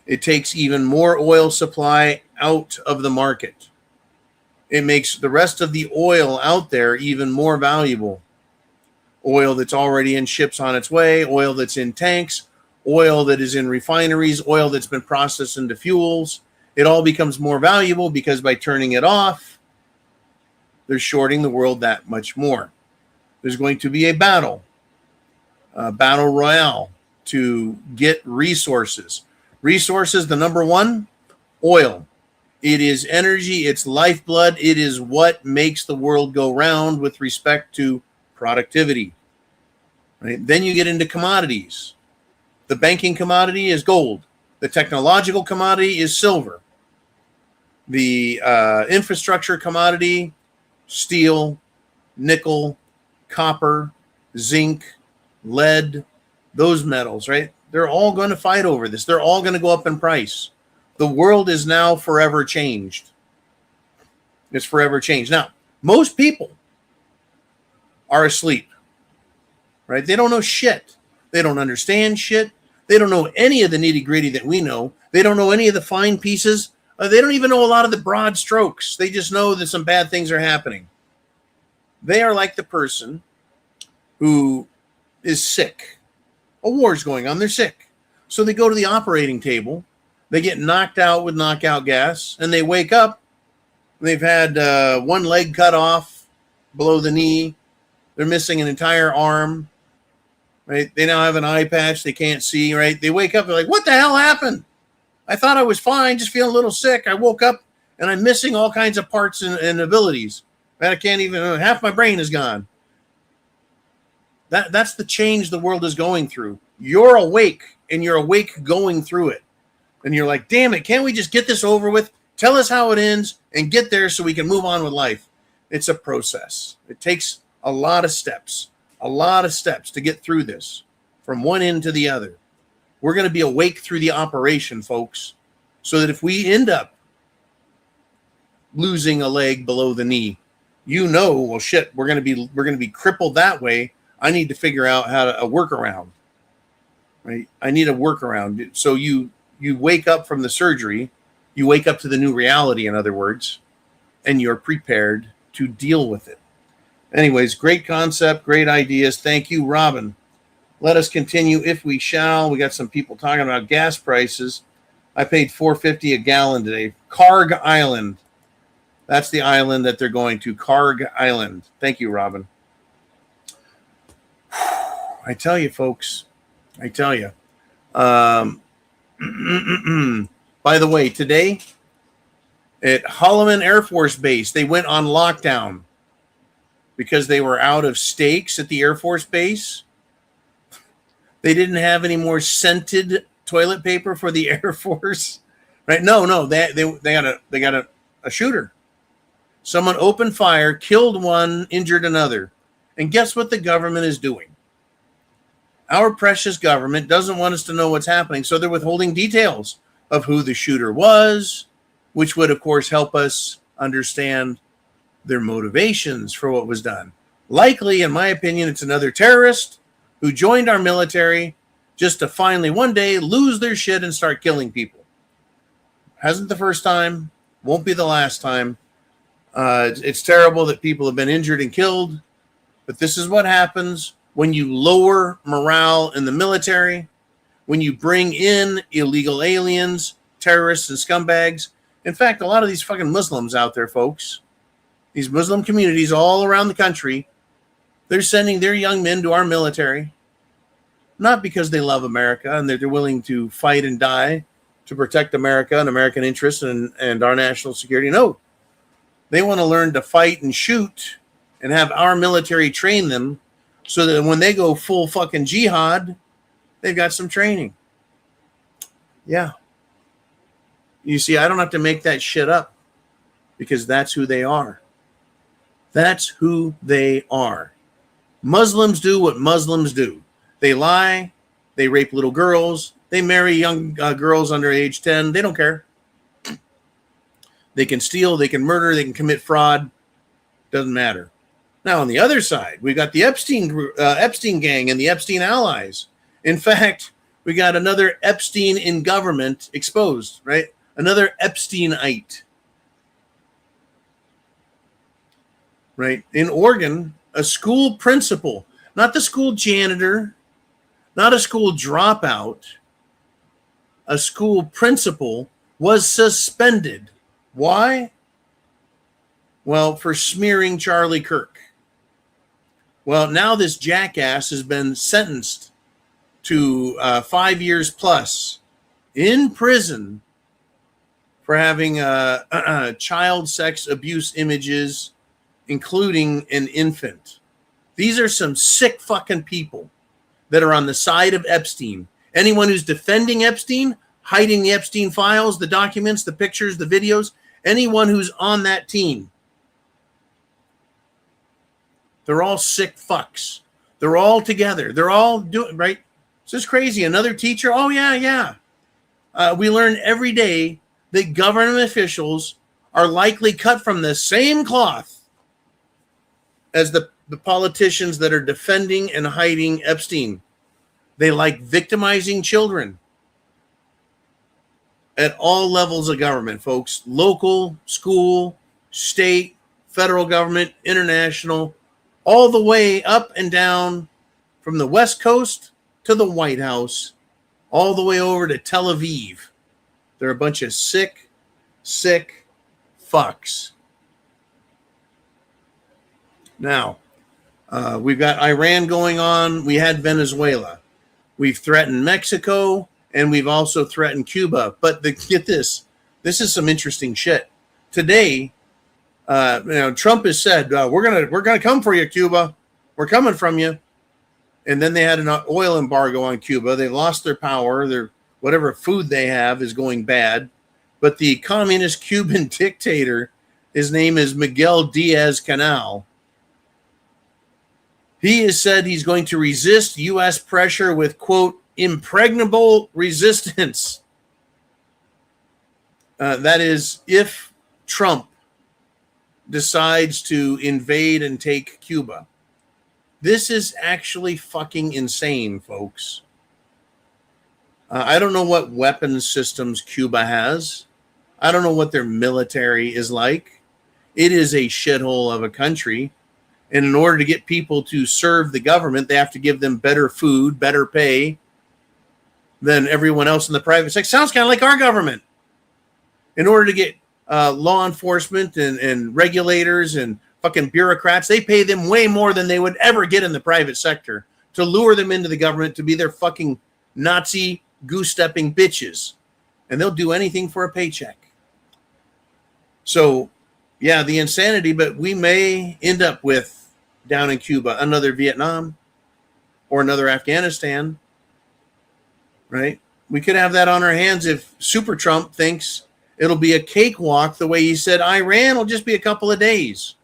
Speaker 4: It takes even more oil supply out of the market. It makes the rest of the oil out there even more valuable. Oil that's already in ships on its way, oil that's in tanks, oil that is in refineries, oil that's been processed into fuels. It all becomes more valuable because by turning it off, they're shorting the world that much more. There's going to be a battle royale to get resources. Resources, the number one, oil. It is energy, it's lifeblood. It is what makes the world go round with respect to productivity. Right? Then you get into commodities. The banking commodity is gold. The technological commodity is silver. The infrastructure commodity, steel, nickel, copper, zinc, lead, those metals, right? They're all going to fight over this. They're all going to go up in price. The world is now forever changed. It's forever changed. Now, most people are asleep, right? They don't know shit. They don't understand shit. They don't know any of the nitty-gritty that we know. They don't know any of the fine pieces. They don't even know a lot of the broad strokes. They just know that some bad things are happening. They are like the person who is sick. A war's going on. They're sick. So they go to the operating table. They get knocked out with knockout gas, and they wake up. They've had one leg cut off below the knee. They're missing an entire arm. Right? They now have an eye patch. They can't see. Right? They wake up. They're like, "What the hell happened? I thought I was fine, just feeling a little sick. I woke up, and I'm missing all kinds of parts and abilities. I can't even. Half my brain is gone." That's the change the world is going through. You're awake, and you're awake going through it. And you're like, damn it, can't we just get this over with? Tell us how it ends and get there so we can move on with life. It's a process. It takes a lot of steps to get through this from one end to the other. We're going to be awake through the operation, folks, so that if we end up losing a leg below the knee, well, shit, we're going to be crippled that way. I need to figure out a workaround, right? I need a workaround. So you wake up from the surgery, you wake up to the new reality, in other words, and you're prepared to deal with it. Anyways, great concept, great ideas. Thank you, Robin. Let us continue if we shall. We got some people talking about gas prices. I paid $4.50 a gallon today. Karg Island. That's the island that they're going to, Karg Island. Thank you, Robin. I tell you, folks. I tell you. By the way, today at Holloman Air Force Base, they went on lockdown because they were out of steaks at the Air Force Base. They didn't have any more scented toilet paper for the Air Force, right? No, they got a shooter. Someone opened fire, killed one, injured another. And guess what the government is doing? Our precious government doesn't want us to know what's happening, so they're withholding details of who the shooter was, which would, of course, help us understand their motivations for what was done. Likely, in my opinion, it's another terrorist who joined our military just to finally one day lose their shit and start killing people. Hasn't the first time, won't be the last time. It's terrible that people have been injured and killed, but this is what happens when you lower morale in the military, when you bring in illegal aliens, terrorists, and scumbags. In fact, a lot of these fucking Muslims out there, folks, these Muslim communities all around the country, they're sending their young men to our military, not because they love America and they're willing to fight and die to protect America and American interests and our national security. No, they want to learn to fight and shoot and have our military train them so that when they go full fucking jihad, they've got some training. Yeah. You see, I don't have to make that shit up because that's who they are. That's who they are. Muslims do what Muslims do. They lie. They rape little girls. They marry young girls under age 10. They don't care. They can steal. They can murder. They can commit fraud. Doesn't matter. Now, on the other side, we got the Epstein gang and the Epstein allies. In fact, we got another Epstein in government exposed, right? Another Epsteinite. Right? In Oregon, a school principal, not the school janitor, not a school dropout, a school principal was suspended. Why? Well, for smearing Charlie Kirk. Well, now this jackass has been sentenced to 5 years plus in prison for having child sex abuse images, including an infant. These are some sick fucking people that are on the side of Epstein. Anyone who's defending Epstein, hiding the Epstein files, the documents, the pictures, the videos, anyone who's on that team, they're all sick fucks. They're all together. They're all doing, right? It's just crazy. Another teacher, oh, yeah. We learn every day that government officials are likely cut from the same cloth as the politicians that are defending and hiding Epstein. They like victimizing children at all levels of government, folks. Local, school, state, federal government, international, all the way up and down from the West Coast to the White House, all the way over to Tel Aviv. They're a bunch of sick fucks. Now, we've got Iran going on. We had Venezuela. We've threatened Mexico, and we've also threatened Cuba. But get this. This is some interesting shit. Today, Trump has said, we're gonna come for you, Cuba. We're coming from you. And then they had an oil embargo on Cuba. They lost their power. Their whatever food they have is going bad. But the communist Cuban dictator, his name is Miguel Diaz-Canel. He has said he's going to resist U.S. pressure with, quote, impregnable resistance. That is, if Trump decides to invade and take Cuba. This is actually fucking insane, folks. I don't know what weapons systems Cuba has. I don't know what their military is like. It is a shithole of a country. And in order to get people to serve the government, they have to give them better food, better pay than everyone else in the private sector. Sounds kind of like our government. In order to get law enforcement and regulators and fucking bureaucrats, they pay them way more than they would ever get in the private sector to lure them into the government to be their fucking Nazi goose-stepping bitches. And they'll do anything for a paycheck. So, yeah, the insanity, but we may end up with, down in Cuba, another Vietnam or another Afghanistan, right? We could have that on our hands if Super Trump thinks it'll be a cakewalk the way he said Iran will just be a couple of days.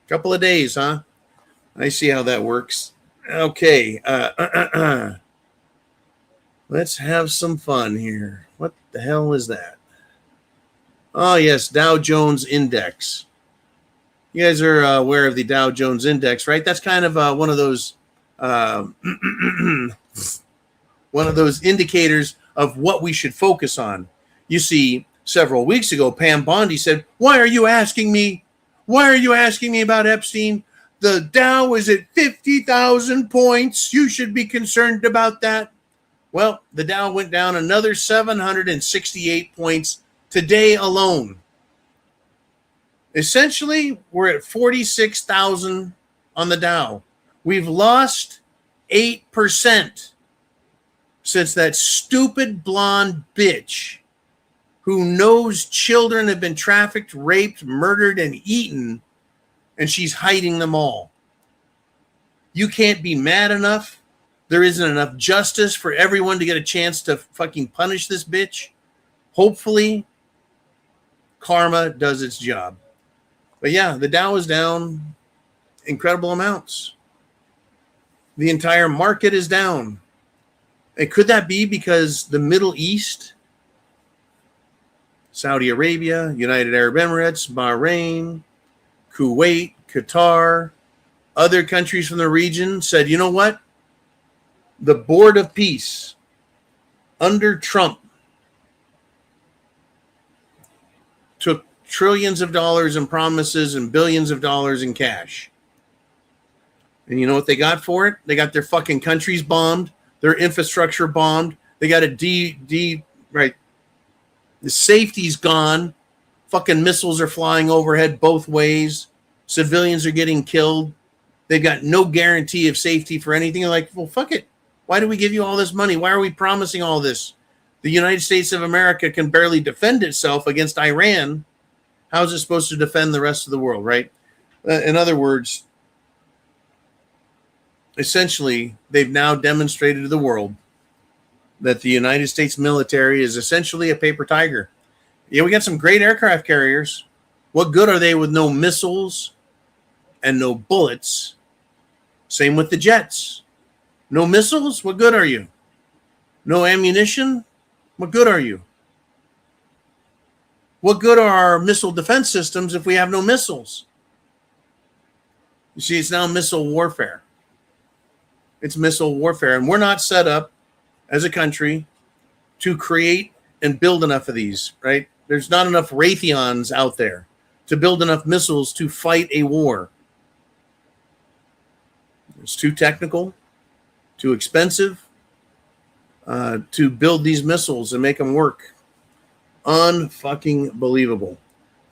Speaker 4: Couple of days, huh? I see how that works. Okay. Let's have some fun here. What the hell is that? Oh, yes, Dow Jones Index. You guys are aware of the Dow Jones Index, right? That's kind of one of those indicators of what we should focus on. You see, several weeks ago, Pam Bondi said, why are you asking me about Epstein? The Dow is at 50,000 points. You should be concerned about that. Well, the Dow went down another 768 points today alone. Essentially, we're at 46,000 on the Dow. We've lost 8% since that stupid blonde bitch who knows children have been trafficked, raped, murdered, and eaten, and she's hiding them all. You can't be mad enough. There isn't enough justice for everyone to get a chance to fucking punish this bitch. Hopefully, karma does its job. But yeah, the Dow is down incredible amounts. The entire market is down. And could that be because the Middle East, Saudi Arabia, United Arab Emirates, Bahrain, Kuwait, Qatar, other countries from the region said, you know what? The Board of Peace under Trump took trillions of dollars in promises and billions of dollars in cash. And you know what they got for it? They got their fucking countries bombed, their infrastructure bombed. They got right. The safety's gone. Fucking missiles are flying overhead both ways. Civilians are getting killed. They've got no guarantee of safety for anything. They're like, well, fuck it. Why do we give you all this money? Why are we promising all this? The United States of America can barely defend itself against Iran. How is it supposed to defend the rest of the world, right? In other words, essentially, they've now demonstrated to the world that the United States military is essentially a paper tiger. Yeah, we got some great aircraft carriers. What good are they with no missiles and no bullets? Same with the jets. No missiles? What good are you? No ammunition? What good are you? What good are our missile defense systems if we have no missiles? You see, it's now missile warfare. It's missile warfare. And we're not set up as a country to create and build enough of these, right? There's not enough Raytheons out there to build enough missiles to fight a war. It's too technical, too expensive to build these missiles and make them work. Unfucking believable.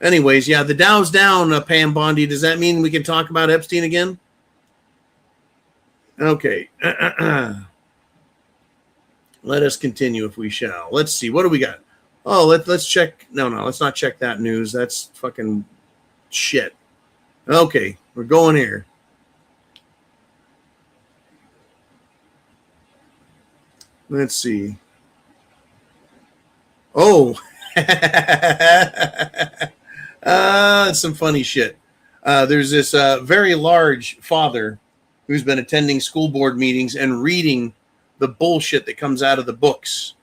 Speaker 4: Anyways, yeah, the Dow's down, Pam Bondi. Does that mean we can talk about Epstein again? Okay. Let us continue if we shall. Let's see. What do we got? Oh, let's check. No, let's not check that news. That's fucking shit. Okay, we're going here. Let's see. Oh, that's some funny shit. There's this very large father who's been attending school board meetings and reading the bullshit that comes out of the books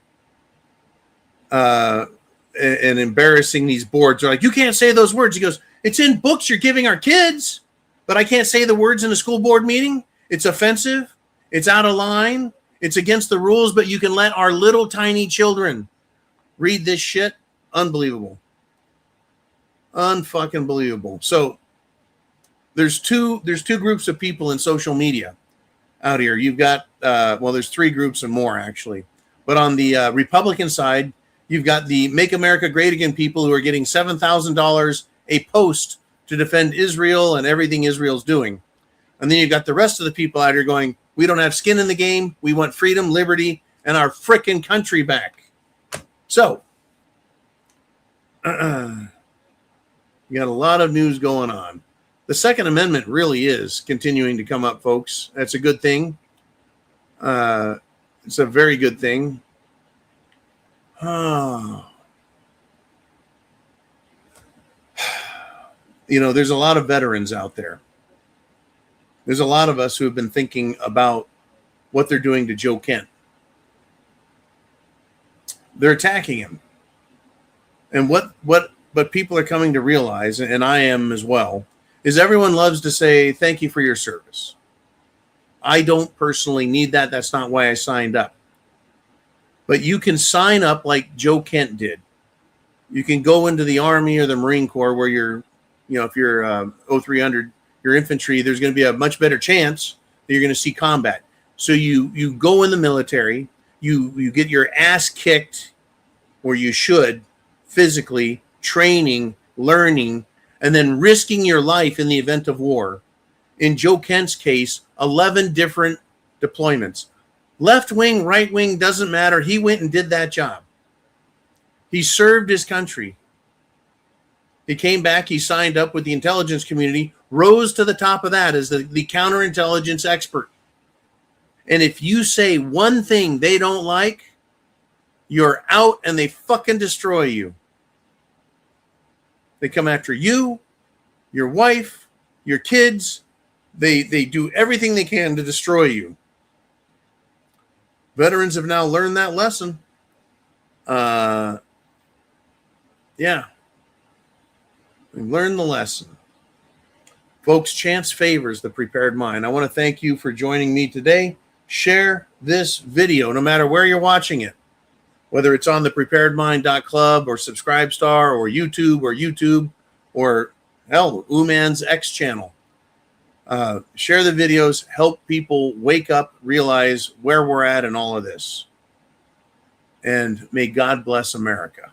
Speaker 4: and embarrassing these boards. They're like, you can't say those words. He goes, it's in books you're giving our kids, but I can't say the words in a school board meeting. It's offensive. It's out of line. It's against the rules, but you can let our little tiny children read this shit. Unbelievable. Unfucking believable. So there's two groups of people in social media out here. You've got, there's three groups and more actually. But on the Republican side, you've got the Make America Great Again people who are getting $7,000 a post to defend Israel and everything Israel's doing. And then you've got the rest of the people out here going, we don't have skin in the game. We want freedom, liberty, and our frickin' country back. So, you got a lot of news going on. The Second Amendment really is continuing to come up, folks. That's a good thing. It's a very good thing. There's a lot of veterans out there. There's a lot of us who have been thinking about what they're doing to Joe Kent. They're attacking him. And what people are coming to realize, and I am as well, is everyone loves to say, thank you for your service. I don't personally need that. That's not why I signed up. But you can sign up like Joe Kent did. You can go into the Army or the Marine Corps where you're, if you're 0300, your infantry, there's going to be a much better chance that you're going to see combat. So you go in the military, you get your ass kicked, or you should, physically, training, learning, and then risking your life in the event of war. In Joe Kent's case, 11 different deployments. Left wing, right wing, doesn't matter. He went and did that job. He served his country. He came back, he signed up with the intelligence community, rose to the top of that as the counterintelligence expert. And if you say one thing they don't like, you're out and they fucking destroy you. They come after you, your wife, your kids. They do everything they can to destroy you. Veterans have now learned that lesson. Yeah. We've learned the lesson. Folks, chance favors the prepared mind. I want to thank you for joining me today. Share this video, no matter where you're watching it, whether it's on the preparedmind.club or Subscribestar or YouTube or hell, Uman's X channel. Share the videos, help people wake up, realize where we're at in all of this. And may God bless America.